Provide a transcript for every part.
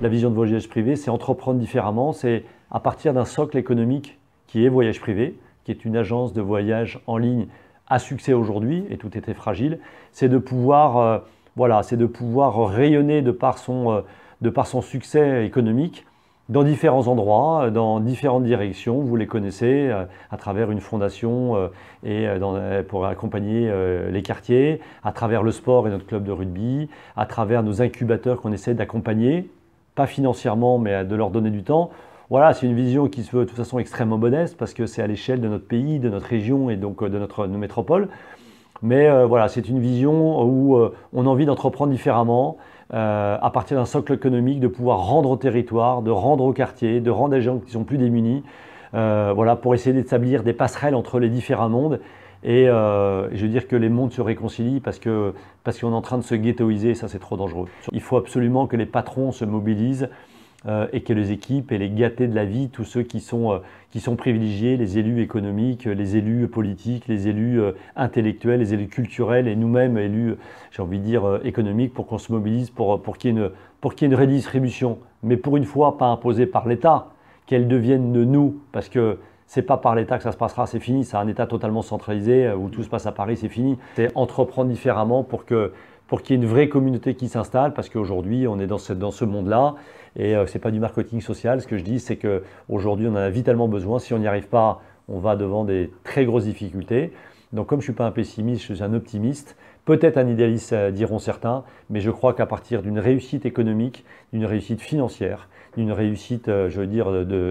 la vision de voyage privé, c'est entreprendre différemment, c'est à partir d'un socle économique qui est Voyage Privé, qui est une agence de voyage en ligne à succès aujourd'hui, et tout était fragile, c'est de pouvoir, c'est de pouvoir rayonner de par son succès économique dans différents endroits, dans différentes directions. Vous les connaissez à travers une fondation pour accompagner les quartiers, à travers le sport et notre club de rugby, à travers nos incubateurs qu'on essaie d'accompagner, pas financièrement, mais de leur donner du temps. Voilà, c'est une vision qui se veut de toute façon extrêmement modeste parce que c'est à l'échelle de notre pays, de notre région et donc de notre métropole. Mais voilà, c'est une vision où on a envie d'entreprendre différemment, à partir d'un socle économique, de pouvoir rendre au territoire, de rendre au quartier, de rendre à des gens qui sont plus démunis, voilà, pour essayer d'établir des passerelles entre les différents mondes. Et je veux dire que les mondes se réconcilient parce qu'on est en train de se ghettoiser et ça c'est trop dangereux. Il faut absolument que les patrons se mobilisent et que les équipes et les gâtés de la vie, tous ceux qui sont privilégiés, les élus économiques, les élus politiques, les élus intellectuels, les élus culturels et nous-mêmes élus, j'ai envie de dire, économiques, pour qu'on se mobilise pour qu'il y ait une redistribution. Mais pour une fois, pas imposée par l'État, qu'elle devienne de nous, parce que c'est pas par l'État que ça se passera, c'est fini, c'est un État totalement centralisé où tout se passe à Paris, c'est fini. C'est entreprendre différemment pour qu'il y ait une vraie communauté qui s'installe, parce qu'aujourd'hui on est dans ce monde-là et c'est pas du marketing social. Ce que je dis, c'est qu'aujourd'hui on en a vitalement besoin. Si on n'y arrive pas, on va devant des très grosses difficultés. Donc comme je ne suis pas un pessimiste, je suis un optimiste, peut-être un idéaliste diront certains, mais je crois qu'à partir d'une réussite économique, d'une réussite financière, d'une réussite, je veux dire,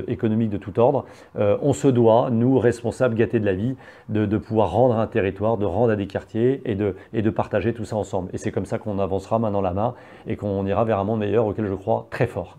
économique de tout ordre, on se doit, nous, responsables gâtés de la vie, de pouvoir rendre à un territoire, de rendre à des quartiers et de partager tout ça ensemble. Et c'est comme ça qu'on avancera main dans la main et qu'on ira vers un monde meilleur auquel je crois très fort.